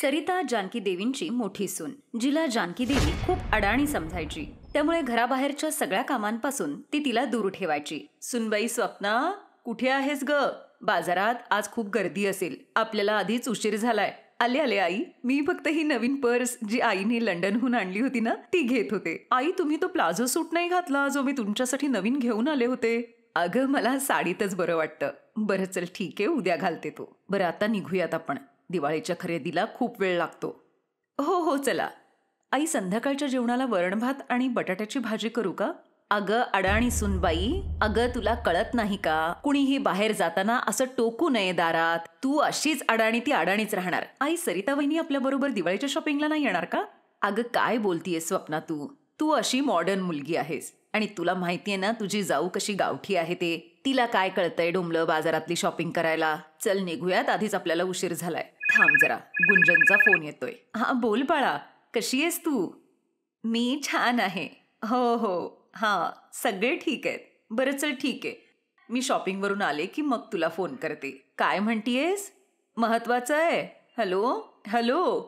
सरिता जानकी देवींची मोठी सून, जिला जानकी देवी खूप अडाणी समजायची. त्यामुळे घराबाहेरच्या सगळ्या कामांपासून ती तिला दूर ठेवायची. सुनबाई स्वप्ना, कुठे आहेस ग? बाजारात आज खूप गर्दी असेल, आपल्याला आधीच उशीर झालाय. आले आले आई, मी फक्त ही नवीन पर्स जी आईने लंडनहून आणली होती ना ती घेत होते. आई, तुम्ही तो प्लाझो सूट नाही घातला जो मी तुमच्यासाठी नवीन घेऊन आले होते. अगं, मला साडीतच बरं वाटतं. बरं चल ठीक आहे, उद्या घालते तो. बरं आता निघूयात आपण, दिवाळीच्या खरेदीला खूप वेळ लागतो. हो हो चला. आई, संध्याकाळच्या जेवणाला वरण भात आणि बटाट्याची भाजी करू का? अगं अडाणी सुनबाई, अगं तुला कळत नाही का, कुणीही बाहेर जाताना असं टोकू नये दारात. तू अशीच अडाणी ती अडाणीच राहणार. आई, सरिता वहिनी आपल्या बरोबर दिवाळीच्या शॉपिंगला नाही येणार का? अगं काय बोलतीये स्वप्ना, तू अशी मॉडर्न मुलगी आहेस आणि तुला माहितीये ना तुझी जाऊ कशी गावठी आहे ते. तिला काय कळतंय डोंबलं बाजारातली शॉपिंग करायला. चल निघूयात, आधीच आपल्याला उशीर झालाय. थांब जरा, गुंजनचा फोन येतोय. हा बोल बाळा, कशी आहेस तू? मी छान आहे. हो हो, हा सगळे ठीक आहेत. बरं चल ठीक आहे, मी शॉपिंग वरून आले की मग तुला फोन करते. काय म्हणतीयेस? महत्वाचं आहे? Hello hello.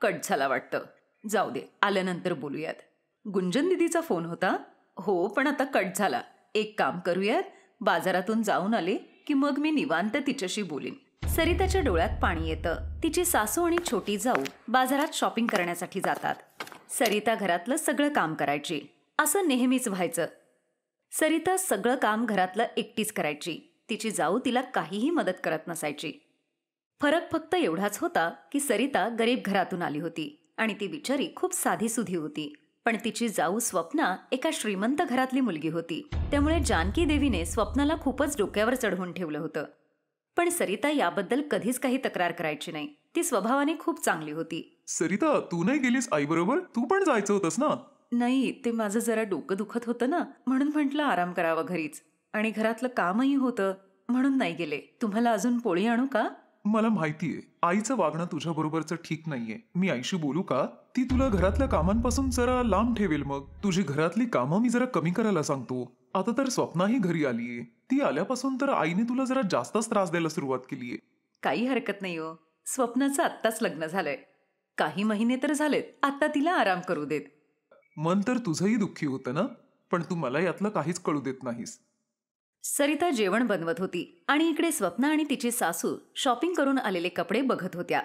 कट झाला वाटतं. जाऊ दे, आल्यानंतर बोलूयात. गुंजन दिदीचा फोन होता? हो पण आता कट झाला. एक काम करूयात, बाजारातून जाऊन आले की मग मी निवांत तिच्याशी बोलीन. सरिताच्या डोळ्यात पाणी येतं. तिची सासू आणि छोटी जाऊ बाजारात शॉपिंग करण्यासाठी जातात. सरिता घरातलं सगळं काम करायची. असं नेहमीच व्हायचं. सरिता सगळं काम घरातलं एकटीच करायची. तिची जाऊ तिला काहीही मदत करत नसायची. फरक फक्त एवढाच होता की सरिता गरीब घरातून आली होती आणि ती बिचारी खूप साधीसुधी होती. पण तिची जाऊ स्वप्ना एका श्रीमंत घरातली मुलगी होती. त्यामुळे जानकी देवीने स्वप्नाला खूपच डोक्यावर चढवून ठेवलं होतं. पण सरिता याबद्दल कधीच काही तक्रार करायची नाही. ती स्वभावाने खूप चांगली होती. सरिता, तू नाही गेलीस आई बरोबर? तू पण जायचं होतंस ना? नाही, ते माझं जरा डोकं दुखत होतं ना, म्हणून म्हटलं आराम करावा घरीच. आणि घरातलं कामही होतं म्हणून नाही गेले. तुम्हाला अजून पोळी आणू का? मला माहितीये आईचं वागणं तुझ्या बरोबरचं ठीक नाहीये. मी आईशी बोलू का? ती तुला घरातल्या कामांपासून जरा लांब ठेवेल. मग तुझी घरातली कामं मी जरा कमी करायला सांगतो. आता तर स्वप्नाही घरी आलीये. ती आल्यापासून तर आईने तुला जरा जास्तच त्रास द्यायला सुरुवात केलीये. काही हरकत नाही हो. स्वप्नाचं आत्ताच लग्न झालंय. काही महिने तर झालेत. आता तिला आराम करू देत. मन तर तुझंही दुःखी होतं ना, पण तू मला यातलं काहीच कळू देत नाहीस. सरिता जेवण बनवत होती आणि इकडे स्वप्ना आणि तिची सासू शॉपिंग करून आलेले कपडे बघत होत्या.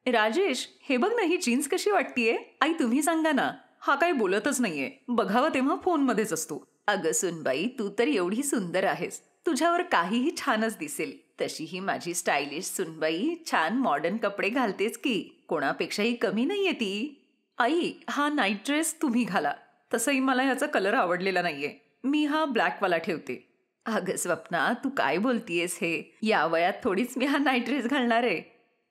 राजेश, हे बघ ना, ही जीन्स कशी वाटतीये? आई तुम्ही सांगा ना. हा काही बोलतच नाहीये. बघावं तेव्हा फोनमध्येच असतो. अगं सुनबाई, तू तर एवढी सुंदर आहेस, तुझ्यावर काहीही छानच दिसेल. तशीही माझी स्टायलिश सुनबाई छान मॉडर्न कपडे घालतेच की, कोणापेक्षाही कमी नाहीये ती. आई, हा नाईट ड्रेस तुम्ही घाला. तसंही मला ह्याचा कलर आवडलेला नाहीये. मी हा ब्लॅकवाला ठेवते. अगं स्वप्ना, तू काय बोलतीयस हे? या वयात थोडीच मी हा नाईट ड्रेस घालणार आहे.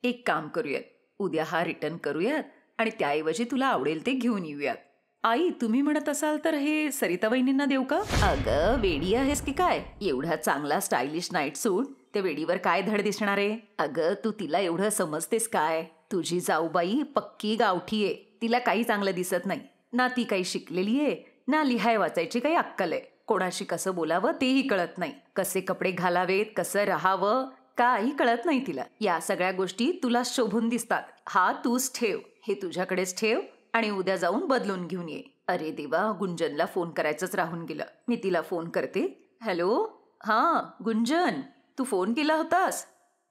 एक काम करूयात, उद्या हा रिटर्न करूयात आणि त्याऐवजी तुला आवडेल ते घेऊन येऊयात. आई, तुम्ही म्हणत असाल तर हे सरिता वहिनींना देऊ का? अगं वेडी आहेस की काय? एवढा चांगला स्टायलिश नाईट सूट त्या वेडीवर काय धड दिसणार आहे? अगं तू तिला एवढं समजतेस काय? तुझी जाऊबाई पक्की गावठी आहे. तिला काही चांगलं दिसत नाही ना. ती काही शिकलेली आहे ना, लिहाय वाचायची काही अक्कल आहे. कोणाशी कसं बोलावं तेही कळत नाही. कसे कपडे घालावेत, कसं राहावं, काही कळत नाही तिला. या सगळ्या गोष्टी तुला शोभून दिसतात. हा तूच ठेव, हे तुझ्याकडेच ठेव आणि उद्या जाऊन बदलून घेऊन ये. अरे देवा, गुंजनला फोन करायचंच राहून गेलं. मी तिला फोन करते. हॅलो, हा गुंजन, तू फोन केला होतास?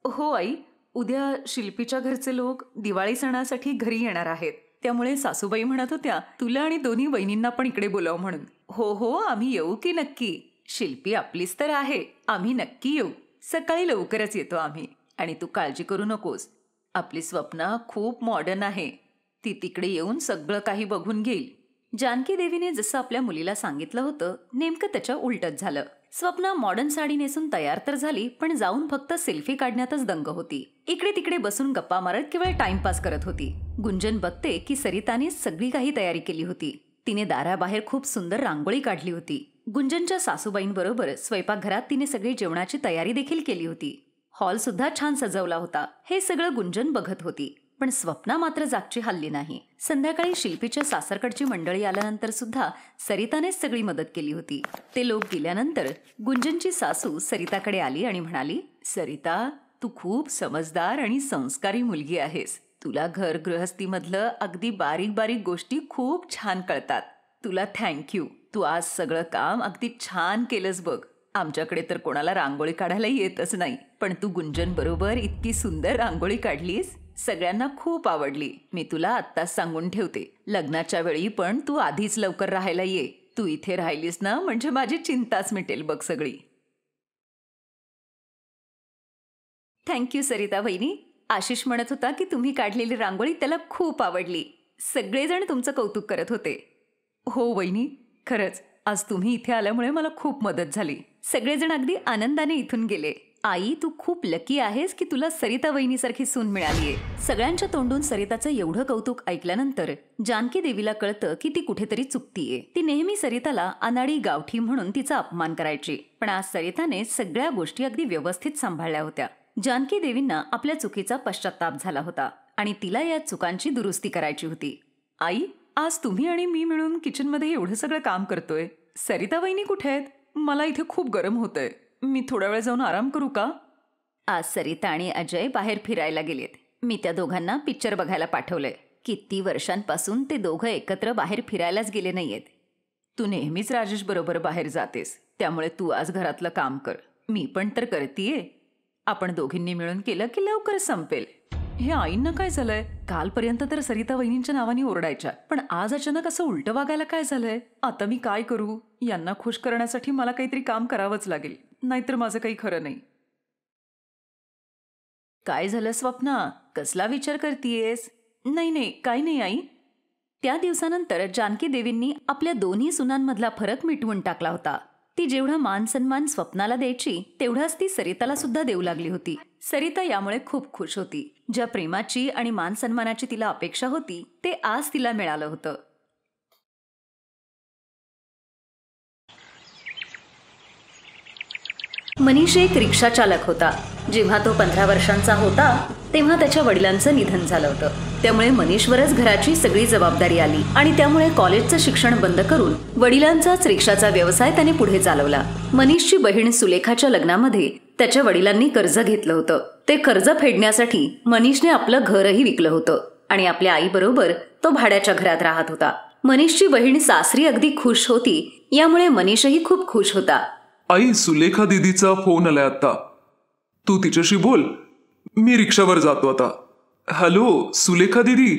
हो आई, उद्या शिल्पीच्या घरचे लोक दिवाळी सणासाठी घरी येणार आहेत. त्यामुळे सासूबाई म्हणत होत्या तुला आणि दोन्ही वहिनींना पण इकडे बोलाव म्हणून. हो हो, आम्ही येऊ की नक्की. शिल्पी आपलीच तर आहे, आम्ही नक्की येऊ. सकाळी लवकरच येतो आम्ही. आणि तू काळजी करू नकोस, आपली स्वप्ना खूप मॉडर्न आहे. ती तिकडे येऊन सगळं काही बघून घेईल. जानकी देवीने जसं आपल्या मुलीला सांगितलं होतं नेमकं त्याच्या उलटच झालं. स्वप्ना मॉडर्न साडी नेसून तयार तर झाली, पण जाऊन फक्त सेल्फी काढण्यातच दंग होती. इकडे तिकडे बसून गप्पा मारत केवळ टाइमपास करत होती. गुंजन बघते की सरिताने सगळी काही तयारी केली होती. तिने दाराबाहेर खूप सुंदर रांगोळी काढली होती. गुंजनच्या सासूबाईंबरोबर स्वयंपाकघरात तिने सगळी जेवणाची तयारी देखील केली होती. हॉल सुद्धा छान सजवला होता. हे सगळं गुंजन बघत होती. पण स्वप्ना मात्र जागची हल्ली नाही. संध्याकाळी शिल्पीच्या सासरकडची मंडळी आल्यानंतर सुद्धा सरितानेच सगळी मदत केली होती. ते लोक गेल्यानंतर गुंजनची सासू सरिताकडे आली आणि म्हणाली, सरिता, तू खूप समजदार आणि संस्कारी मुलगी आहेस. तुला घर गृहस्थीमधलं अगदी बारीक बारीक गोष्टी खूप छान कळतात. तुला थँक्यू. तू आज सगळं काम अगदी छान केलंस बघ. आमच्याकडे तर कोणाला रांगोळी काढायला येतच नाही, पण तू गुंजन बरोबर इतकी सुंदर रांगोळी काढलीस. सगळ्यांना खूप आवडली. मी तुला आत्ताच सांगून ठेवते, लग्नाच्या वेळी पण तू आधीच लवकर राहायला ये. तू इथे राहिलीस ना म्हणजे माझी चिंताच मिटेल बघ सगळी. थँक्यू सरिता वहिनी. आशिष म्हणत होता की तुम्ही काढलेली रांगोळी त्याला खूप आवडली. सगळेजण तुमचं कौतुक करत होते. हो वहिनी, खरंच आज तुम्ही इथे आल्यामुळे मला खूप मदत झाली. सगळेजण अगदी आनंदाने इथून गेले. आई, तू खूप लकी आहेस की तुला सरिता वहिनीसारखी सून मिळालीये. सगळ्यांच्या तोंडून सरिताचं एवढं कौतुक ऐकल्यानंतर जानकी देवीला कळतं की ती कुठेतरी चुकतीये. ती नेहमी सरिताला अनाडी गावठी म्हणून तिचा अपमान करायची, पण आज सरिताने सगळ्या गोष्टी अगदी व्यवस्थित सांभाळल्या होत्या. जानकी देवींना आपल्या चुकीचा पश्चाताप झाला होता आणि तिला या चुकांची दुरुस्ती करायची होती. आई, आज तुम्ही आणि मी मिळून किचनमध्ये एवढं सगळं काम करतोय. सरिता वहिनी कुठे आहेत? मला इथे खूप गरम होतंय. मी थोड्या वेळ जाऊन आराम करू का? आज सरिता आणि अजय बाहेर फिरायला गेलेत. मी त्या दोघांना पिक्चर बघायला पाठवलंय. किती वर्षांपासून ते दोघं एकत्र बाहेर फिरायलाच गेले नाहीयेत. तू नेहमीच राजेश बरोबर बाहेर जातेस, त्यामुळे तू आज घरातलं काम कर. मी पण तर करतीये. आपण दोघींनी मिळून केलं की लवकर संपेल. हे आईंना काय झालंय? कालपर्यंत तर सरिता वहिनींच्या नावाने ओरडायच्या, पण आज अचानक असं उलटं वागायला काय झालंय? आता मी काय करू? यांना खुश करण्यासाठी मला काहीतरी काम करावंच लागेल, नाहीतर माझं काही खरं नाही. काय झालं स्वप्ना? कसला विचार करतीयेस? नाही, काही नाही आई. त्या दिवसानंतर जानकी देवींनी आपल्या दोन्ही सुनांमधला फरक मिटवून टाकला होता. ती जेवढा मान सन्मान स्वप्नाला द्यायची तेवढाच ती सरिताला सुद्धा देऊ लागली होती. सरिता यामुळे खूप खुश होती. ज्या प्रेमाची आणि मान सन्मानाची तिला अपेक्षा होती ते आज तिला मिळालं होतं. मनीष एक रिक्षा चालक होता. जेव्हा तो 15 वर्षांचा होता तेव्हा त्याच्या वडिलांचं निधन झालं होतं. त्यामुळे मनीषवरच घराची सगळी जबाबदारी आली आणि त्यामुळे कॉलेजचं शिक्षण बंद करून वडिलांचाच रिक्षाचा व्यवसाय त्याने पुढे चालवला. मनीषची बहीण सुलेखाच्या लग्नामध्ये त्याच्या वडिलांनी कर्ज घेतलं होतं. ते कर्ज फेडण्यासाठी मनीषने आपलं घरही विकलं होतं आणि आपल्या आईबरोबर तो भाड्याच्या घरात राहत होता. मनीषची बहीण सासरी अगदी खुश होती, यामुळे मनीषही खूप खुश होता. आई, सुलेखा दीदीचा फोन आलाय आता. तू तिच्याशी बोल. मी रिक्षावर जातो आता. हॅलो सुलेखा दीदी,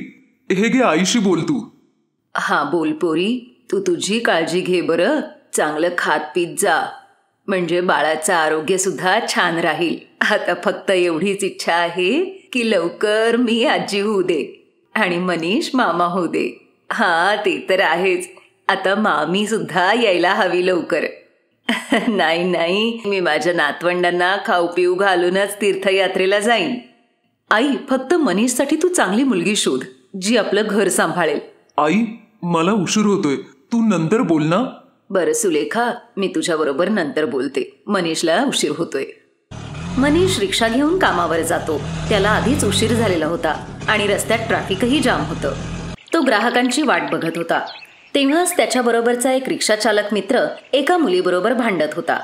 हे घे आईशी बोल तू. हा बोल पोरी, तू तुझी काळजी घे बरं. चांगलं खात पीत जा, म्हणजे बाळाचं आरोग्य सुद्धा छान राहील. आता फक्त एवढीच इच्छा आहे की लवकर मी आजी होऊ दे आणि मनीष मामा होऊ दे. हा ते तर आहेच. आता मामी सुद्धा यायला हवी लवकर. नाही, मी माझ्या नातवंडांना खाऊ पिऊ घालूनच तीर्थयात्रेला जाईन. आई, फक्त मनीषसाठी तू चांगली मुलगी शोध, जी आपलं घर सांभाळेल. आई, मला उशीर होतोय, तू नंतर बोल ना. बरं सुलेखा, मी तुझ्याबरोबर नंतर बोलते. मनीषला उशीर होतोय. मनीष रिक्षा घेऊन कामावर जातो. त्याला आधीच उशीर झालेला होता आणि रस्त्यात ट्रॅफिकही जाम होतं. तो ग्राहकांची वाट बघत होता. तेव्हाच त्याच्याबरोबरचा एक रिक्षा चालक मित्र एका मुलीबरोबर भांडत होता.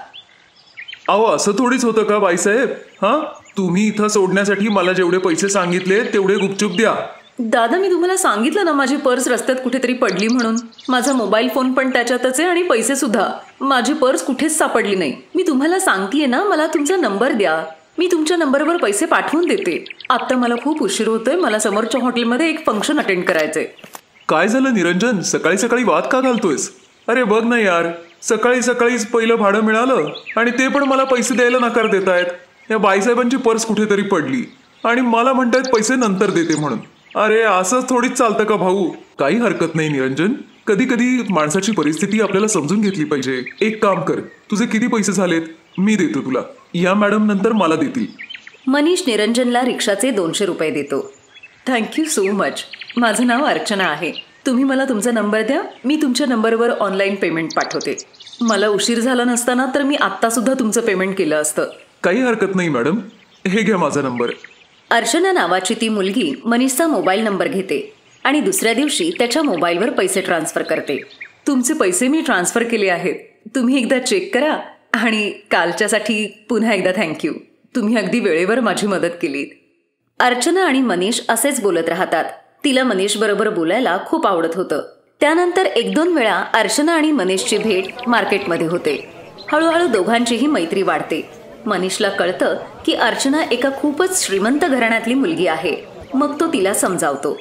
अहो, असं थोडीच होतं का बाईसाहेब? हा, तुम्ही इथं सोडण्यासाठी मला जेवढे पैसे सांगितले तेवढे गुपचूप द्या. दादा, मी तुम्हाला सांगितलं ना माझी पर्स रस्त्यात कुठेतरी पडली म्हणून. माझा मोबाईल फोन पण त्याच्यातच आहे आणि पैसे सुद्धा. माझी पर्स कुठेच सापडली नाही. मी तुम्हाला सांगतेय ना, मला तुमचा नंबर द्या. मी तुमच्या नंबरवर पैसे पाठवून देते. आता मला खूप उशीर होतोय. मला समोरच्या हॉटेलमध्ये एक फंक्शन अटेंड करायचंय. काय झालं निरंजन, सकाळी सकाळी वाद का घालतोयस? अरे बघ ना यार, सकाळी सकाळीच पहिलं भाडं मिळालं आणि ते पण मला पैसे द्यायला नकार देत आहेत. या बाईसाहेबांची पर्स कुठेतरी पडली आणि मला म्हणतायत पैसे नंतर देते म्हणून. अरे असंच थोडीच चालतं का भाऊ? काही हरकत नाही निरंजन, कधी कधी माणसाची परिस्थिती आपल्याला समजून घेतली पाहिजे. एक काम कर, तुझे किती पैसे झालेत मी देतो तुला. या मॅडम नंतर मला देतील. मनीष निरंजनला रिक्षाचे 200 रुपये देतो. Thank you so much. माझं नाव अर्चना आहे. तुम्ही मला तुमचा नंबर द्या, मी तुमच्या नंबरवर ऑनलाईन पेमेंट पाठवते. मला उशीर झाला नसताना तर मी आत्तासुद्धा तुमचं पेमेंट केलं असतं. काही हरकत नाही मॅडम, हे घ्या माझा नंबर. अर्चना नावाची ती मुलगी मनीषचा मोबाईल नंबर घेते आणि दुसऱ्या दिवशी त्याच्या मोबाईलवर पैसे ट्रान्सफर करते. तुमचे पैसे मी ट्रान्सफर केले आहेत. तुम्ही एकदा चेक करा आणि कालच्यासाठी पुन्हा एकदा थँक्यू. तुम्ही अगदी वेळेवर माझी मदत केली. अर्चना आणि मनीष असेच बोलत राहतात. तिला मनीष बरोबर बोलायला खूप आवडत होतं. त्यानंतर 1-2 वेळा अर्चना आणि मनीषची भेट मार्केटमध्ये होते. हळूहळू दोघांचीही मैत्री वाढते. मनीषला कळतं की अर्चना एका खूपच श्रीमंत घराण्यातली मुलगी आहे. मग तो तिला समजावतो.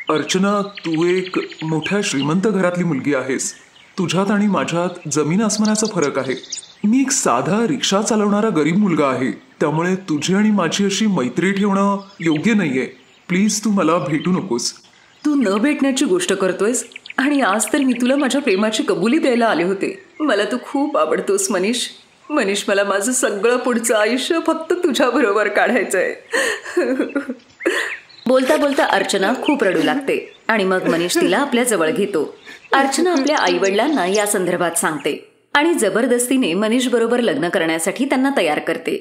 अर्चना, तू एक मोठ्या श्रीमंत घरातली मुलगी आहेस. तुझ्यात आणि माझ्यात जमीन आसमानाचा फरक आहे. मी एक साधा रिक्षा चालवणारा गरीब मुलगा आहे. त्यामुळे तुझी आणि माझी अशी मैत्री ठेवणं योग्य नाहीये. प्लीज तू मला भेटू नकोस. तू न भेटण्याची गोष्ट करतोयस आणि आज तर मी तुला माझ्या प्रेमाची कबुली द्यायला आले होते. मला तू खूप आवडतोस मनीष. मनीष, मला माझं सगळं पुढचं आयुष्य फक्त तुझ्या बरोबर काढायचंय. बोलता बोलता अर्चना खूप रडू लागते आणि मग मनीष तिला आपल्या जवळ घेतो. अर्चना आपल्या आईवडिलांना या संदर्भात सांगते आणि जबरदस्तीने मनीष बरोबर लग्न करण्यासाठी त्यांना तयार करते.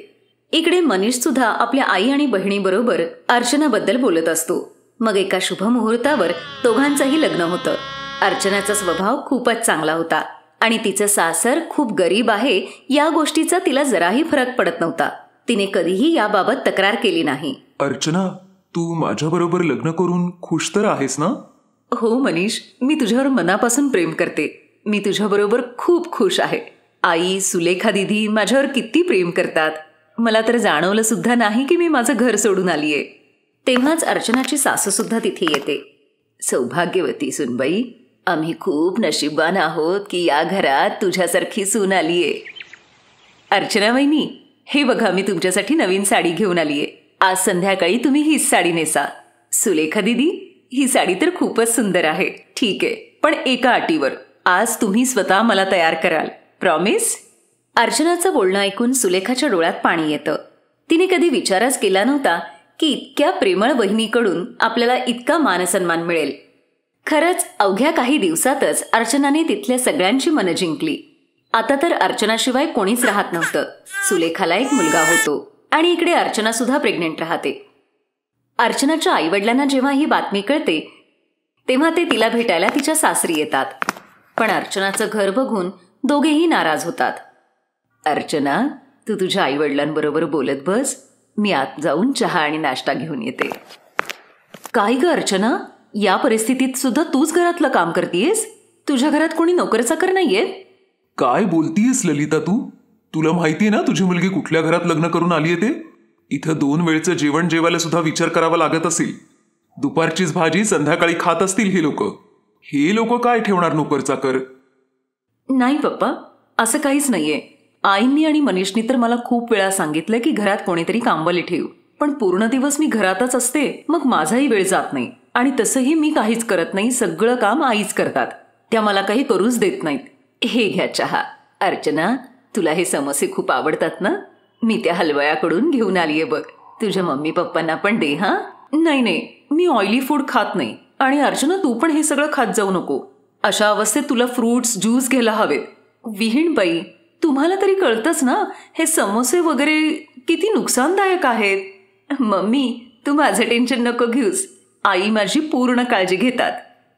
इकडे मनीष सुद्धा आपल्या आई आणि बहिणीबरोबर अर्चनाबद्दल बोलत असतो. मग एका शुभ मुहूर्तावर दोघांचंही लग्न होतं. अर्चनाचा स्वभाव खूपच चांगला होता आणि तिचं सासर खूप गरीब आहे या गोष्टीचा तिला जराही फरक पडत नव्हता. तिने कधीही याबाबत तक्रार केली नाही. अर्चना, तू माझ्याबरोबर लग्न करून खुश तर आहेस ना? हो मनीष, मी तुझ्यावर मनापासून प्रेम करते. मी तुझ्याबरोबर खूप खुश आहे. आई, सुलेखा दिदी माझ्यावर किती प्रेम करतात. मला तर जाणवलं सुद्धा नाही की मी माझं घर सोडून आलीये. तेव्हाच अर्चनाची सासू सुद्धा तिथे येते. सौभाग्यवती सुनबाई, आम्ही खूप नशीबवान आहोत की या घरात तुझ्यासारखी सून आलीये. अर्चना वहिनी, हे बघा, मी तुमच्यासाठी नवीन साडी घेऊन आलीये. आज संध्याकाळी तुम्ही हीच साडी नेसा. सुलेखा दिदी, ही साडी तर खूपच सुंदर आहे. ठीक आहे, पण एका अटीवर. आज तुम्ही स्वतः मला तयार कराल. प्रॉमिस? अर्चनाचं बोलणं ऐकून सुलेखाच्या डोळ्यात पाणी येतं. तिने कधी विचारच केला नव्हता की इतक्या प्रेमळ वहिनीकडून आपल्याला इतका मानसन्मान मिळेल. खरंच अवघ्या काही दिवसातच अर्चनाने तिथल्या सगळ्यांची मनं जिंकली. आता तर अर्चनाशिवाय कोणीच राहत नव्हतं. सुलेखाला एक मुलगा होतो आणि इकडे अर्चना सुद्धा प्रेग्नेंट राहते. अर्चनाच्या आईवडिलांना जेव्हा ही बातमी कळते तेव्हा ते तिला भेटायला तिच्या सासरी येतात. पण अर्चनाचं घर बघून दोघेही नाराज होतात. अर्चना, तू तुझ्या आईवडिलांबरोबर बोलत बस. मी आत जाऊन चहा आणि नाश्ता घेऊन येते. काय ग अर्चना, या परिस्थितीत सुद्धा तूच घरातलं काम करतेयस? तुझ्या घरात कोणी नोकरचाकर नाहीये? काय बोलतीयस ललिता तू? तुला माहितीये ना तुझी मुलगी कुठल्या घरात लग्न करून आलीये ते? इथं 2 वेळचं जेवण जेवायला सुद्धा विचार करावा लागत असेल. दुपारचीच भाजी संध्याकाळी खात असतील हे लोक. हे लोक काय ठेवणार नोकरचाकर? नाही पप्पा, असं काहीच नाहीये. आईंनी आणि मनीषनी तर मला खूप वेळा सांगितलं की घरात कोणीतरी कामवाली ठेव. पण पूर्ण दिवस मी घरातच असते, मग माझाही वेळ जात नाही. आणि तसंही मी काहीच करत नाही. सगळं काम आईच करतात. त्या मला काही करूच देत नाहीत. हे घ्या चहा. अर्चना, तुला हे समोसे खूप आवडतात ना? मी त्या हलवयाकडून घेऊन आलीये बघ. तुझ्या मम्मी पप्पांना पण दे. हा? नाही, मी ऑइली फूड खात नाही. आणि अर्चना, तू पण हे सगळं खात जाऊ नको. अशा अवस्थेत तुला फ्रूट्स ज्यूस घ्यायला हवेत. विहीण बाई, तुम्हाला तरी कळतंच ना हे समोसे वगैरे किती नुकसानदायक आहेत. मम्मी, तू माझं टेन्शन नको घेऊस. आई माझी पूर्ण काळजी घेतात.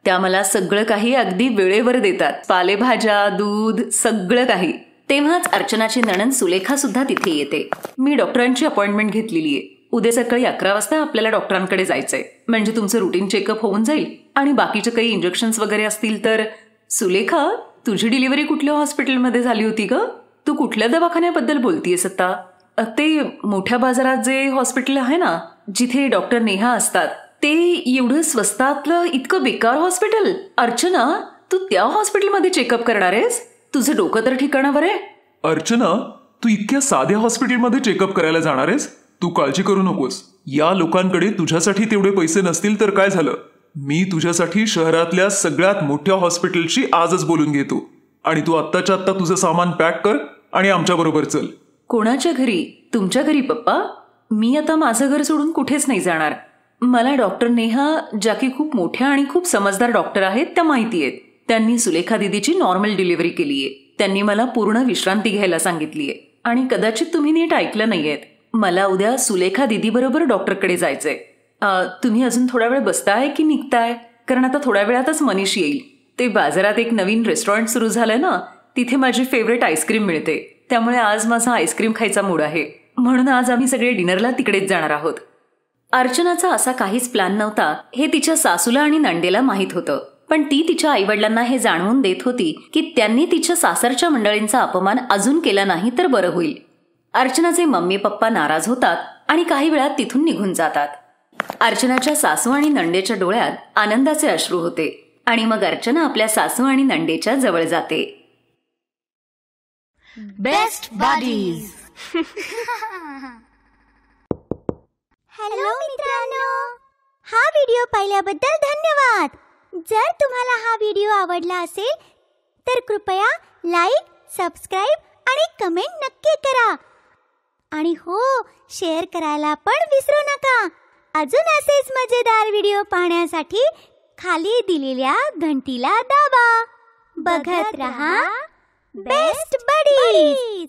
त्या मला सगळं काही अगदी वेळेवर देतात. पालेभाज्या, दूध, सगळं काही. तेव्हाच अर्चनाची नणंद सुलेखा सुद्धा तिथे येते. मी डॉक्टरांची अपॉइंटमेंट घेतलेली आहे. उद्या सकाळी 11 वाजता आपल्याला डॉक्टरांकडे जायचंय. म्हणजे तुमचं रुटीन चेकअप होऊन जाईल आणि बाकीचे काही इंजेक्शन्स वगैरे असतील तर. सुलेखा, तुझी डिलिव्हरी कुठल्या हॉस्पिटलमध्ये झाली होती ग? तू कुठल्या दवाखान्याबद्दल बोलतीयस आता? ते मोठ्या बाजारात जे हॉस्पिटल आहे ना, जिथे डॉक्टर नेहा असतात, ते एवढं स्वस्तातलं इतकं बेकार हॉस्पिटल. अर्चना, तू त्या हॉस्पिटलमध्ये चेकअप करणार आहेस? तुझं डोकं तर ठिकाणावर आहे. अर्चना, तू इतक्या साध्या हॉस्पिटलमध्ये चेकअप करायला जाणार आहेस? तू काळजी करू नकोस. या लोकांकडे तुझ्यासाठी तेवढे पैसे नसतील तर काय झालं? मी तुझ्यासाठी शहरातल्या सगळ्यात मोठ्या हॉस्पिटलची आजच बोलून घेतो. आणि तू आत्ताच्या आत्ता तुझं सामान पॅक कर आणि आमच्या बरोबर चल. कोणाच्या घरी? तुमच्या घरी पप्पा? मी आता माझं घर सोडून कुठेच नाही जाणार. मला डॉक्टर नेहा, ज्या की खूप मोठ्या आणि खूप समजदार डॉक्टर आहेत, त्या माहिती आहेत. त्यांनी सुलेखा दिदीची नॉर्मल डिलिव्हरी केलीये. त्यांनी मला पूर्ण विश्रांती घ्यायला सांगितलीये. आणि कदाचित तुम्ही नीट ऐकलं नाहीयेत. मला उद्या सुलेखा दिदी बरोबर डॉक्टरकडे जायचंय. तुम्ही अजून थोडा वेळ बसताय की निघताय? कारण आता थोड्या वेळातच मनीष येईल. ते बाजारात एक नवीन रेस्टॉरंट सुरू झालंय ना, तिथे माझी फेवरेट आईस्क्रीम मिळते. त्यामुळे आज माझा आईस्क्रीम खायचा मूड आहे. म्हणून आज आम्ही सगळे डिनरला तिकडेच जाणार आहोत. अर्चनाचा असा काहीच प्लॅन नव्हता हे तिच्या सासूला आणि नंदेला माहीत होतं, पण ती तिच्या आईवडिलांना हे जाणवून देत होती की त्यांनी तिच्या सासरच्या मंडळींचा अपमान अजून केला नाही तर बरं होईल. अर्चनाचे मम्मी पप्पा नाराज होतात आणि काही वेळात तिथून निघून जातात. अर्चनाच्या सासू आणि नंदेच्या डोळ्यात आनंदाचे अश्रू होते आणि मग अर्चना आपल्या सासू आणि नंदेच्या जवळ जाते. Best buddies. हॅलो मित्रांनो, हा व्हिडिओ पाहिल्याबद्दल धन्यवाद. जर तुम्हाला हा व्हिडिओ आवडला असेल तर कृपया लाईक, सबस्क्राईब आणि कमेंट नक्की करा. आणि हो, शेअर करायला पण विसरू नका. अजून असेच मजेदार व्हिडिओ पाहण्यासाठी खाली दिलेल्या घंटीला दाबा. बघत रहा बेस्ट बडीज.